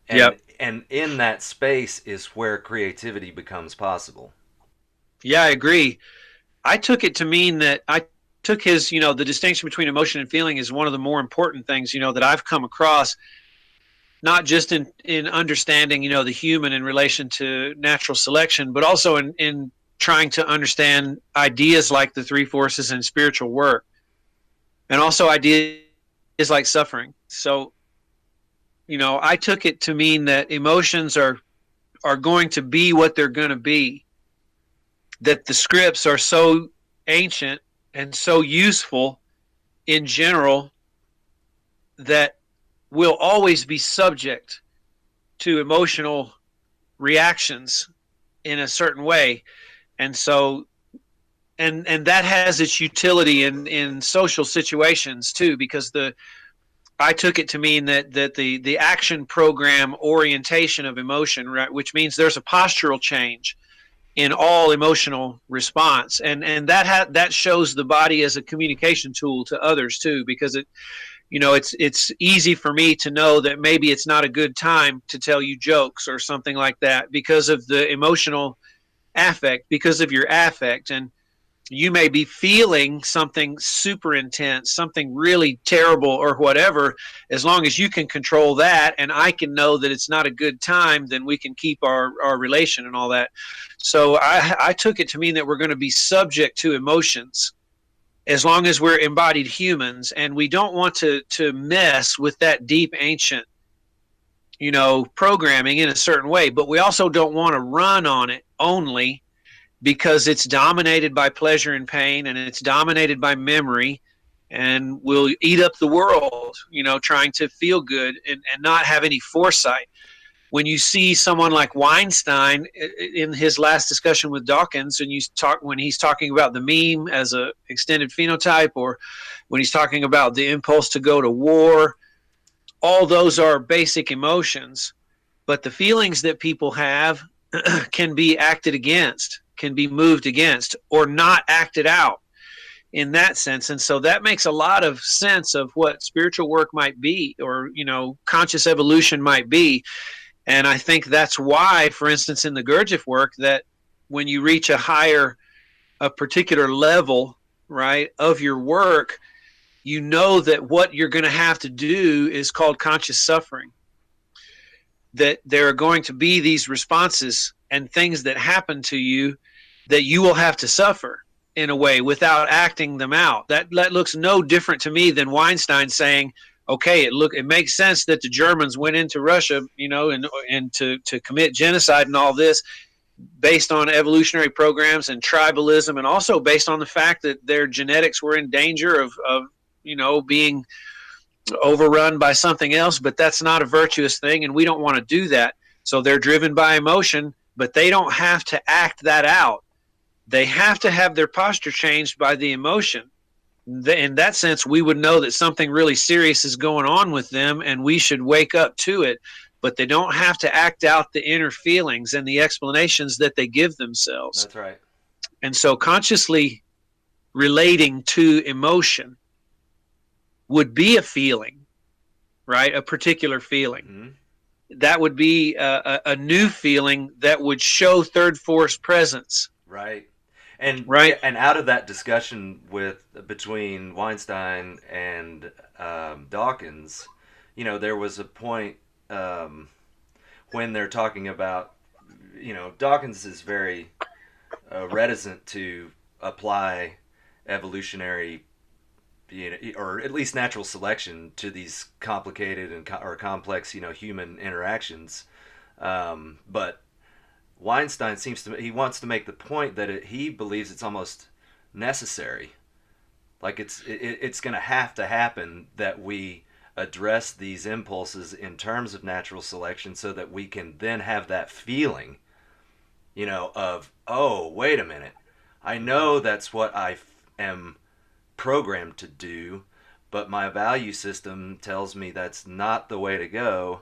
and Yep. and in that space is where creativity becomes possible. Yeah, I agree. I took it to mean that I took his, the distinction between emotion and feeling is one of the more important things, that I've come across, not just in understanding, the human in relation to natural selection, but also in trying to understand ideas like the three forces and spiritual work, and also ideas like suffering. So, I took it to mean that emotions are going to be what they're going to be, that the scripts are so ancient and so useful in general that we'll always be subject to emotional reactions in a certain way. And so and that has its utility in social situations too, because the I took it to mean that the action program orientation of emotion, right, which means there's a postural change in all emotional response, and that shows the body as a communication tool to others too, because it's easy for me to know that maybe it's not a good time to tell you jokes or something like that because of the emotional affect, because of your affect. You may be feeling something super intense, something really terrible or whatever. As long as you can control that and I can know that it's not a good time, then we can keep our relation and all that. So I took it to mean that we're going to be subject to emotions as long as we're embodied humans, and we don't want to mess with that deep ancient, programming in a certain way, but we also don't want to run on it only because it's dominated by pleasure and pain, and it's dominated by memory, and will eat up the world, trying to feel good and not have any foresight. When you see someone like Weinstein in his last discussion with Dawkins, and when he's talking about the meme as a extended phenotype, or when he's talking about the impulse to go to war, all those are basic emotions, but the feelings that people have can be acted against, can be moved against, or not acted out in that sense. And so that makes a lot of sense of what spiritual work might be, or, conscious evolution might be. And I think that's why, for instance, in the Gurdjieff work, that when you reach a particular level, right, of your work, you know that what you're going to have to do is called conscious suffering. That there are going to be these responses and things that happen to you that you will have to suffer in a way without acting them out. That looks no different to me than Weinstein saying, okay, it makes sense that the Germans went into Russia, and to commit genocide and all this based on evolutionary programs and tribalism, and also based on the fact that their genetics were in danger of being overrun by something else. But that's not a virtuous thing, and we don't want to do that. So they're driven by emotion, but they don't have to act that out. They have to have their posture changed by the emotion. In that sense, we would know that something really serious is going on with them, and we should wake up to it. But they don't have to act out the inner feelings and the explanations that they give themselves. That's right. And so consciously relating to emotion would be a feeling, right? A particular feeling. Mm-hmm. That would be a new feeling that would show third force presence. Right. And out of that discussion between Weinstein and Dawkins, there was a point when they're talking about, Dawkins is very reticent to apply evolutionary, or at least natural selection to these complicated or complex, human interactions. But Weinstein he wants to make the point that he believes it's almost necessary. Like it's going to have to happen that we address these impulses in terms of natural selection so that we can then have that feeling, of, oh, wait a minute. I know that's what I am programmed to do, but my value system tells me that's not the way to go.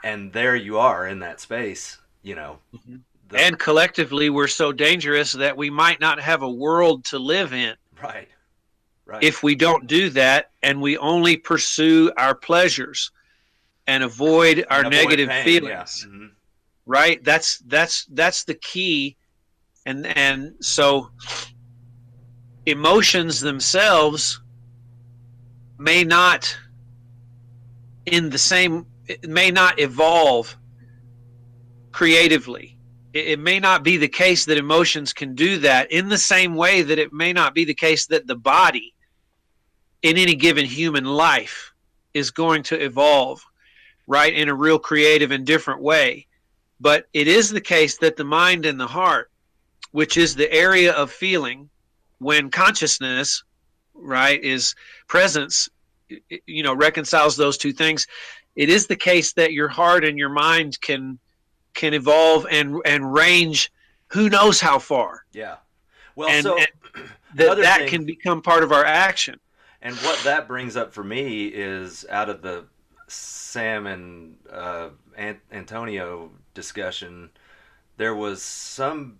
And there you are in that space, Mm-hmm. And collectively, we're so dangerous that we might not have a world to live in. Right. Right. If we don't do that, and we only pursue our pleasures and avoid our negative pain, feelings. Yeah. Mm-hmm. Right? That's the key. And so emotions themselves may not evolve creatively. It may not be the case that emotions can do that, in the same way that it may not be the case that the body in any given human life is going to evolve, right, in a real creative and different way. But it is the case that the mind and the heart, which is the area of feeling, when consciousness, right, is presence, reconciles those two things. It is the case that your heart and your mind can evolve and range who knows how far. Yeah. Well, and so that can become part of our action. And what that brings up for me is, out of the Sam and Antonio discussion, there was some,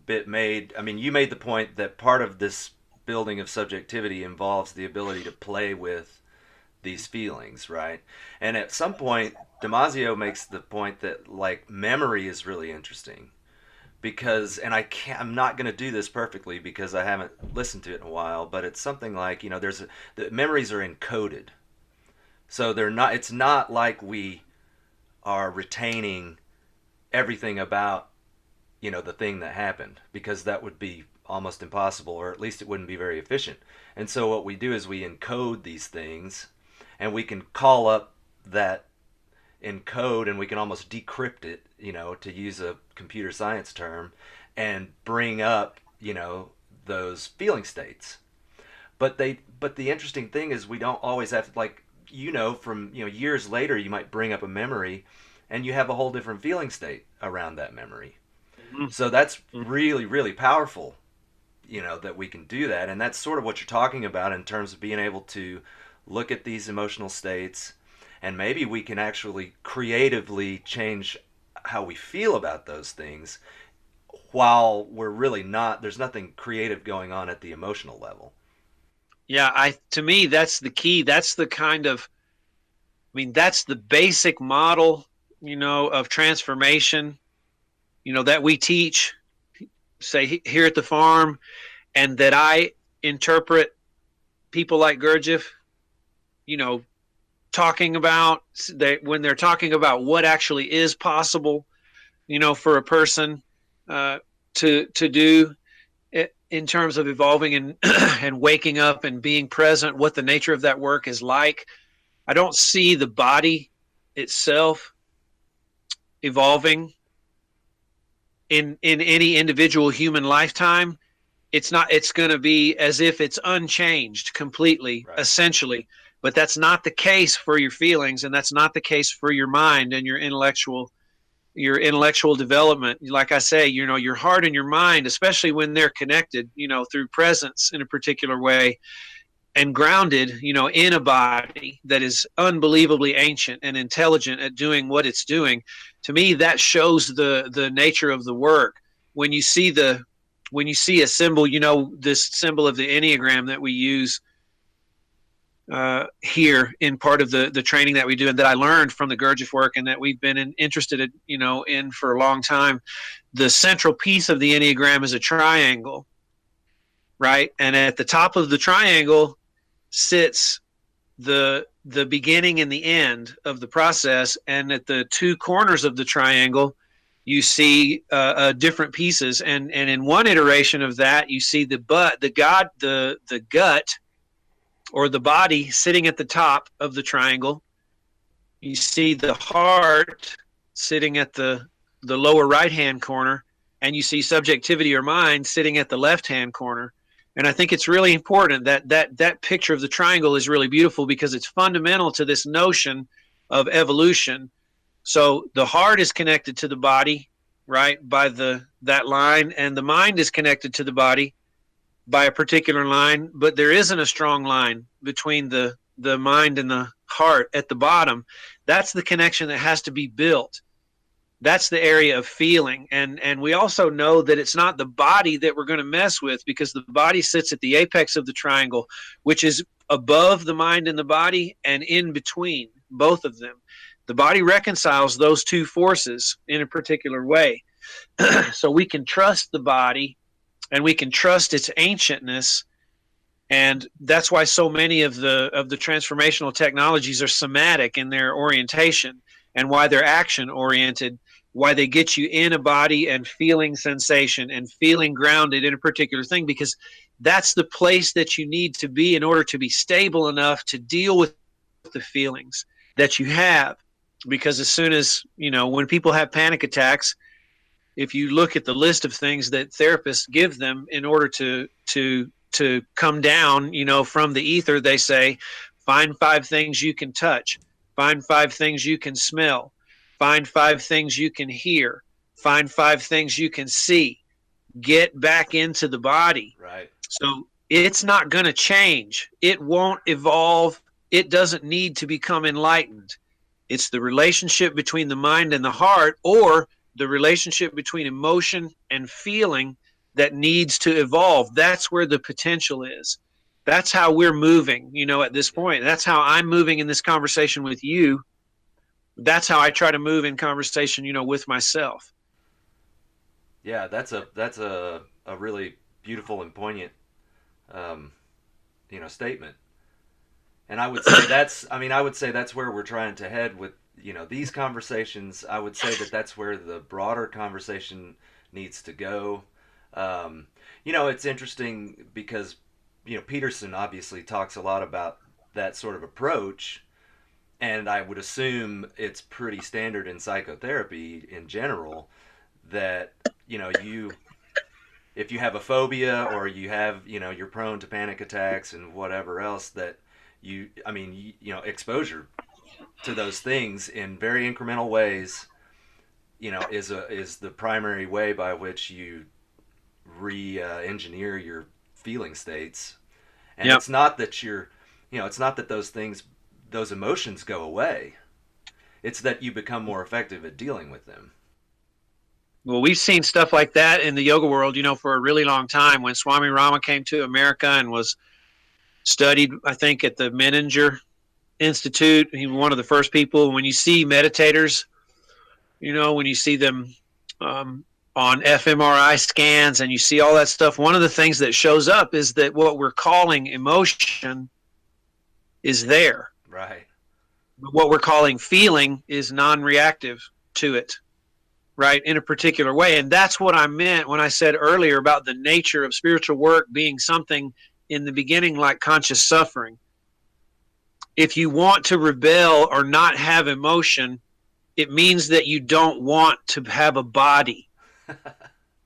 bit made. I mean, you made the point that part of this building of subjectivity involves the ability to play with these feelings, right? And at some point, Damasio makes the point that, like, memory is really interesting because, and I'm not going to do this perfectly because I haven't listened to it in a while, but it's something like, the memories are encoded. So they're not, it's not like we are retaining everything about, the thing that happened, because that would be almost impossible, or at least it wouldn't be very efficient. And so what we do is we encode these things, and we can call up that encode, and we can almost decrypt it, to use a computer science term, and bring up, those feeling states. But the interesting thing is we don't always have to, like, from years later you might bring up a memory and you have a whole different feeling state around that memory. So that's really, really powerful, that we can do that. And that's sort of what you're talking about in terms of being able to look at these emotional states, and maybe we can actually creatively change how we feel about those things, while we're really not, there's nothing creative going on at the emotional level. Yeah, to me that's the key. That's the kind of, I mean, that's the basic model, of transformation, that we teach, say here at the farm, and that I interpret people like Gurdjieff, you know, talking about, when they're talking about what actually is possible, for a person to do in terms of evolving and and waking up and being present, what the nature of that work is like. I don't see the body itself evolving in any individual human lifetime. It's going to be as if it's unchanged completely, Right. essentially. But that's not the case for your feelings, and that's not the case for your mind and your intellectual development. Like I say, your heart and your mind, especially when they're connected, through presence in a particular way, and grounded, in a body that is unbelievably ancient and intelligent at doing what it's doing. To me, that shows the nature of the work. When you see a symbol, this symbol of the Enneagram that we use here in part of the training that we do, and that I learned from the Gurdjieff work, and that we've been interested in for a long time. The central piece of the Enneagram is a triangle, right? And at the top of the triangle sits the beginning and the end of the process, and at the two corners of the triangle you see different pieces, and in one iteration of that you see the gut or the body sitting at the top of the triangle. You see the heart sitting at the lower right hand corner, and you see subjectivity or mind sitting at the left hand corner. And I think it's really important that picture of the triangle is really beautiful, because it's fundamental to this notion of evolution. So the heart is connected to the body, right, by that line, and the mind is connected to the body by a particular line, but there isn't a strong line between the mind and the heart at the bottom. That's the connection that has to be built. That's the area of feeling. And we also know that it's not the body that we're going to mess with, because the body sits at the apex of the triangle, which is above the mind and the body and in between both of them. The body reconciles those two forces in a particular way. So we can trust the body, and we can trust its ancientness. And that's why so many of the transformational technologies are somatic in their orientation, and why they're action oriented, why they get you in a body and feeling sensation and feeling grounded in a particular thing, because that's the place that you need to be in order to be stable enough to deal with the feelings that you have. Because as soon as, when people have panic attacks, if you look at the list of things that therapists give them in order to come down, from the ether, they say, find 5 things you can touch, find 5 things you can smell, find 5 things you can hear, find 5 things you can see, get back into the body. Right. So it's not going to change. It won't evolve. It doesn't need to become enlightened. It's the relationship between the mind and the heart, or the relationship between emotion and feeling, that needs to evolve. That's where the potential is. That's how we're moving, at this point. That's how I'm moving in this conversation with you. That's how I try to move in conversation, with myself. Yeah, that's a really beautiful and poignant um, statement. And I would say that's I mean I would say that's where we're trying to head with these conversations. I would say that that's where the broader conversation needs to go. Um, it's interesting because Peterson obviously talks a lot about that sort of approach, and I would assume it's pretty standard in psychotherapy in general that you if you have a phobia or you have you're prone to panic attacks and whatever else that exposure to those things in very incremental ways is the primary way by which you re-engineer your feeling states. And Yep. it's not that it's not that those emotions go away. It's that you become more effective at dealing with them. Well, we've seen stuff like that in the yoga world, for a really long time. When Swami Rama came to America and was studied, I think, at the Menninger Institute, he was one of the first people. When you see meditators, when you see them on fMRI scans and you see all that stuff, one of the things that shows up is that what we're calling emotion is there. Right. What we're calling feeling is non-reactive to it, right, in a particular way. And that's what I meant when I said earlier about the nature of spiritual work being something in the beginning like conscious suffering. If you want to rebel or not have emotion, it means that you don't want to have a body.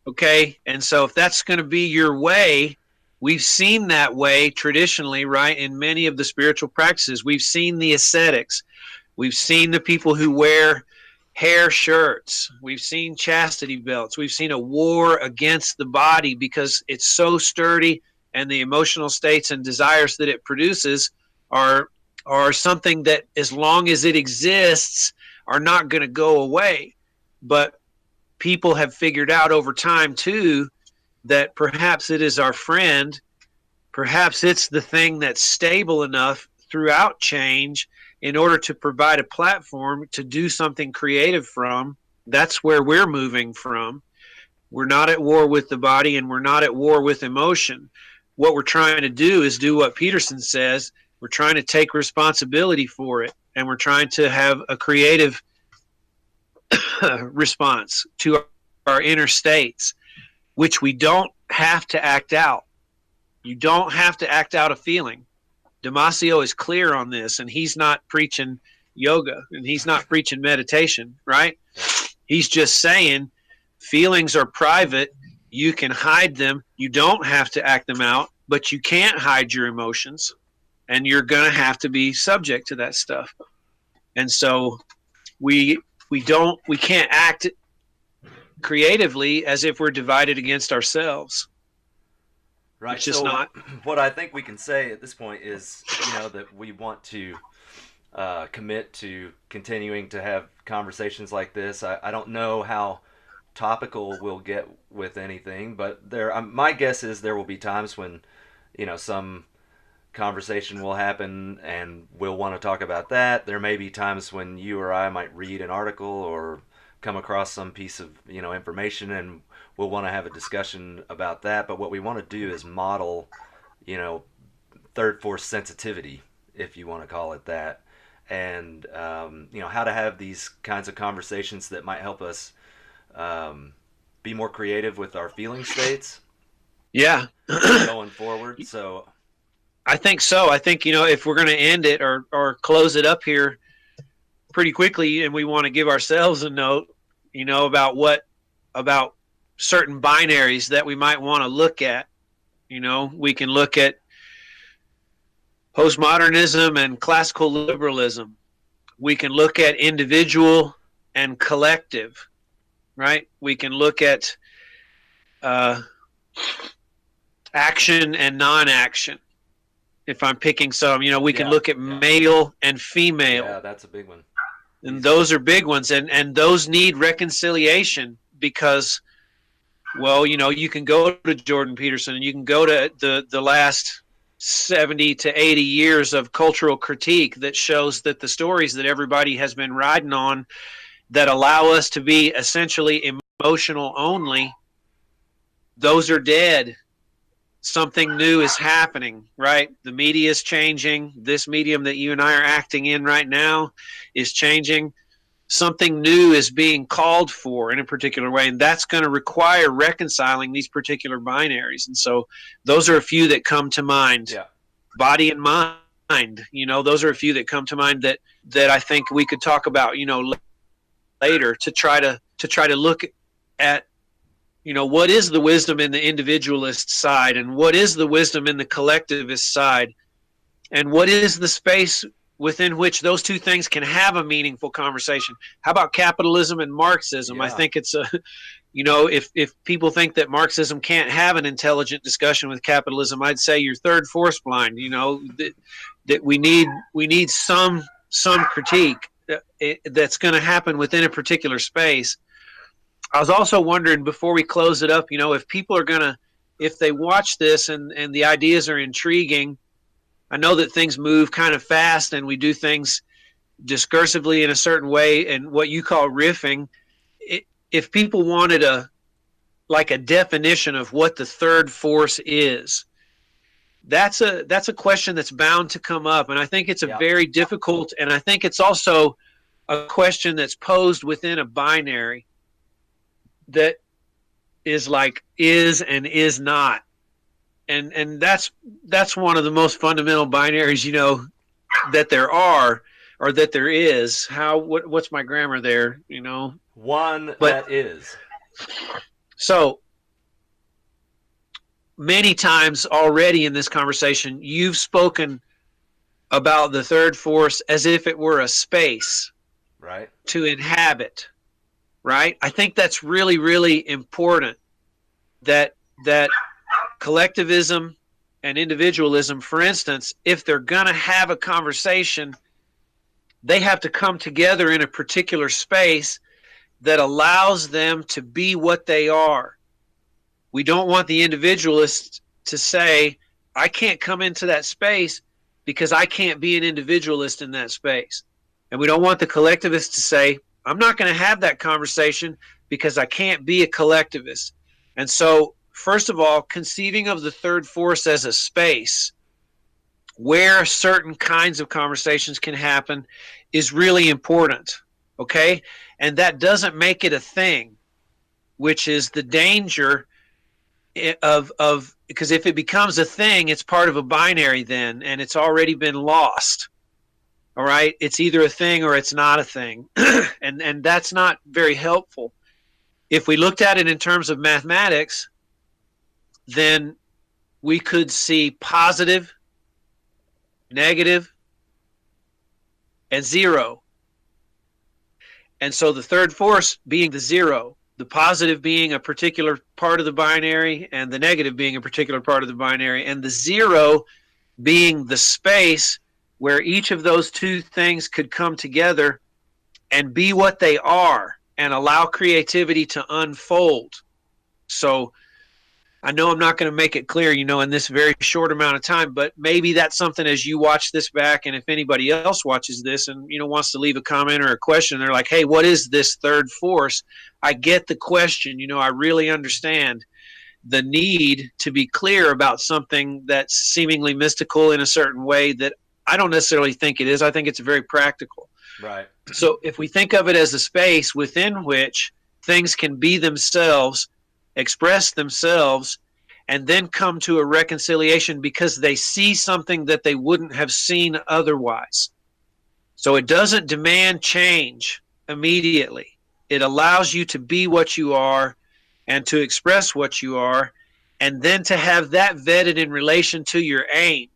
Okay? And so if that's going to be your way, we've seen that way traditionally, right, in many of the spiritual practices. We've seen the ascetics. We've seen the people who wear hair shirts. We've seen chastity belts. We've seen a war against the body because it's so sturdy, and the emotional states and desires that it produces are something that, as long as it exists, are not going to go away. But people have figured out over time too that perhaps it is our friend, perhaps it's the thing that's stable enough throughout change in order to provide a platform to do something creative from. That's where we're moving from. We're not at war with the body, and we're not at war with emotion. What we're trying to do is do what Peterson says. We're trying to take responsibility for it, and we're trying to have a creative response to our inner states, which we don't have to act out. You don't have to act out a feeling. Damasio is clear on this, and he's not preaching yoga, and he's not preaching meditation, right? He's just saying feelings are private. You can hide them. You don't have to act them out, but you can't hide your emotions, and you're going to have to be subject to that stuff. And so we can't act creatively as if we're divided against ourselves. Right. It's just So not. what I think we can say at this point is, that we want to commit to continuing to have conversations like this. I don't know how topical we'll get with anything, but my guess is there will be times when, some conversation will happen and we'll want to talk about that. There may be times when you or I might read an article or come across some piece of information, and we'll want to have a discussion about that. But what we want to do is model third force sensitivity, if you want to call it that, and how to have these kinds of conversations that might help us be more creative with our feeling states. Yeah. Going forward. So I think so. I think, if we're going to end it or close it up here pretty quickly, and we want to give ourselves a note, about certain binaries that we might want to look at. We can look at postmodernism and classical liberalism. We can look at individual and collective, right? We can look at action and non-action. If I'm picking some, we can look at male and female. Yeah, that's a big one. And those are big ones, and those need reconciliation because, well, you can go to Jordan Peterson and you can go to the last 70 to 80 years of cultural critique that shows that the stories that everybody has been riding on that allow us to be essentially emotional only those are dead. Something new is happening, right? The media is changing. This medium that you and I are acting in right now is changing. Something new is being called for in a particular way, and that's going to require reconciling these particular binaries. And so those are a few that come to mind. Yeah. Body and mind, those are a few that come to mind that I think we could talk about, later to try to look at what is the wisdom in the individualist side, and what is the wisdom in the collectivist side, and what is the space within which those two things can have a meaningful conversation. How about capitalism and Marxism? Yeah. I think it's if people think that Marxism can't have an intelligent discussion with capitalism, I'd say you're third force blind. That we need some critique that's going to happen within a particular space. I was also wondering, before we close it up, if people are going to, if they watch this and the ideas are intriguing. I know that things move kind of fast and we do things discursively in a certain way, and what you call riffing. If people wanted a definition of what the third force is, that's a question that's bound to come up, and I think it's a very difficult, and I think it's also a question that's posed within a binary that is like is and is not. And that's one of the most fundamental binaries, that there are, or that there is. What's my grammar there? One that is. So many times already in this conversation, you've spoken about the third force as if it were a space, right, to inhabit. Right? I think that's really, really important. That collectivism and individualism, for instance, if they're going to have a conversation, they have to come together in a particular space that allows them to be what they are. We don't want the individualist to say, I can't come into that space because I can't be an individualist in that space. And we don't want the collectivist to say, I'm not going to have that conversation because I can't be a collectivist. And so, first of all, conceiving of the third force as a space where certain kinds of conversations can happen is really important, okay? And that doesn't make it a thing, which is the danger of because if it becomes a thing, it's part of a binary then, and it's already been lost. All right, it's either a thing or it's not a thing, and that's not very helpful. If we looked at it in terms of mathematics, then we could see positive, negative, and zero. And so the third force being the zero, the positive being a particular part of the binary, and the negative being a particular part of the binary, and the zero being the space where each of those two things could come together and be what they are and allow creativity to unfold. So I know I'm not going to make it clear, in this very short amount of time, but maybe that's something as you watch this back, and if anybody else watches this and, wants to leave a comment or a question, they're like, hey, what is this third force? I get the question. I really understand the need to be clear about something that's seemingly mystical in a certain way that I don't necessarily think it is. I think it's very practical. Right. So if we think of it as a space within which things can be themselves, express themselves, and then come to a reconciliation because they see something that they wouldn't have seen otherwise. So it doesn't demand change immediately. It allows you to be what you are and to express what you are, and then to have that vetted in relation to your aim.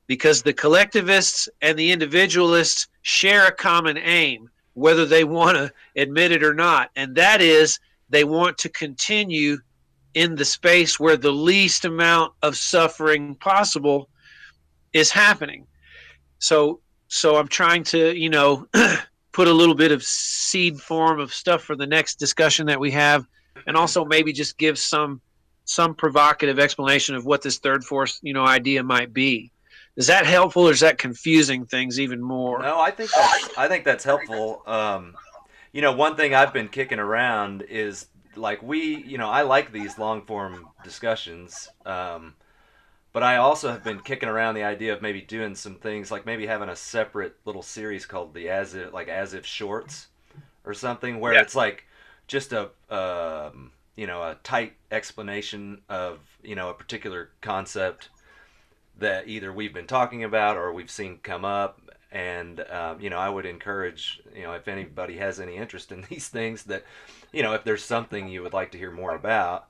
Because the collectivists and the individualists share a common aim, whether they want to admit it or not. And that is, they want to continue in the space where the least amount of suffering possible is happening. So I'm trying to, put a little bit of seed form of stuff for the next discussion that we have, and also maybe just give some provocative explanation of what this third force, idea might be. Is that helpful, or is that confusing things even more? No, I think that's helpful. One thing I've been kicking around is like I like these long form discussions. But I also have been kicking around the idea of maybe doing some things like maybe having a separate little series called the as if shorts or something where Yeah. it's like just a a tight explanation of a particular concept that either we've been talking about or we've seen come up. And I would encourage, if anybody has any interest in these things, that if there's something you would like to hear more about,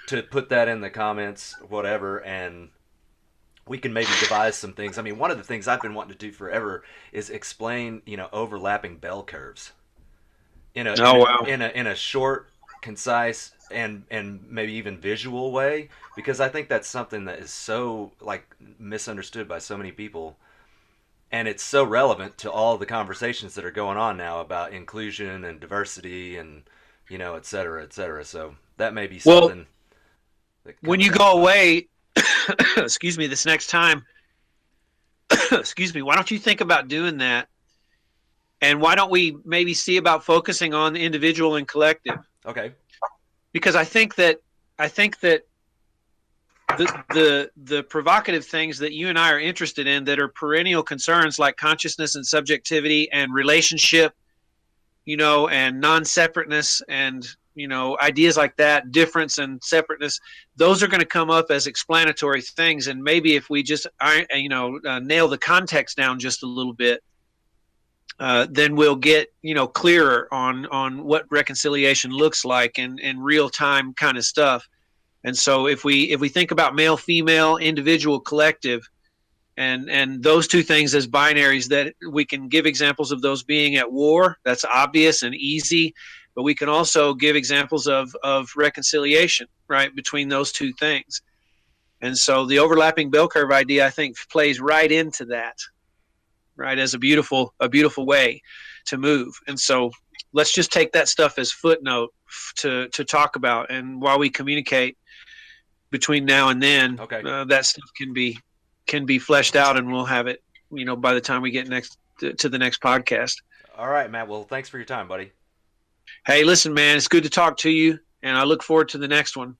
to put that in the comments, whatever, and we can maybe devise some things. I mean, one of the things I've been wanting to do forever is explain, overlapping bell curves in a in Oh a wow. in a in a short, concise, and maybe even visual way, because I think that's something that is so like misunderstood by so many people, and it's so relevant to all the conversations that are going on now about inclusion and diversity and et cetera, et cetera. So that may be Well, something that when comes you down the go pipe. away, excuse me, this next time, excuse me, why don't you think about doing that? And why don't we maybe see about focusing on the individual and collective? Okay. Because I think that the provocative things that you and I are interested in that are perennial concerns like consciousness and subjectivity and relationship, and non-separateness and ideas like that, difference and separateness, those are going to come up as explanatory things. And maybe if we just nail the context down just a little bit, then we'll get clearer on what reconciliation looks like and real time kind of stuff. And so if we think about male, female, individual, collective, and those two things as binaries, that we can give examples of those being at war. That's obvious and easy, but we can also give examples of reconciliation, right, between those two things. And so the overlapping bell curve idea, I think, plays right into that, right, as a beautiful way to move. And so let's just take that stuff as footnote to talk about. And while we communicate between now and then, Okay. that stuff can be fleshed out, and we'll have it, by the time we get next to the next podcast. All right, Matt. Well, thanks for your time, buddy. Hey, listen, man, it's good to talk to you, and I look forward to the next one.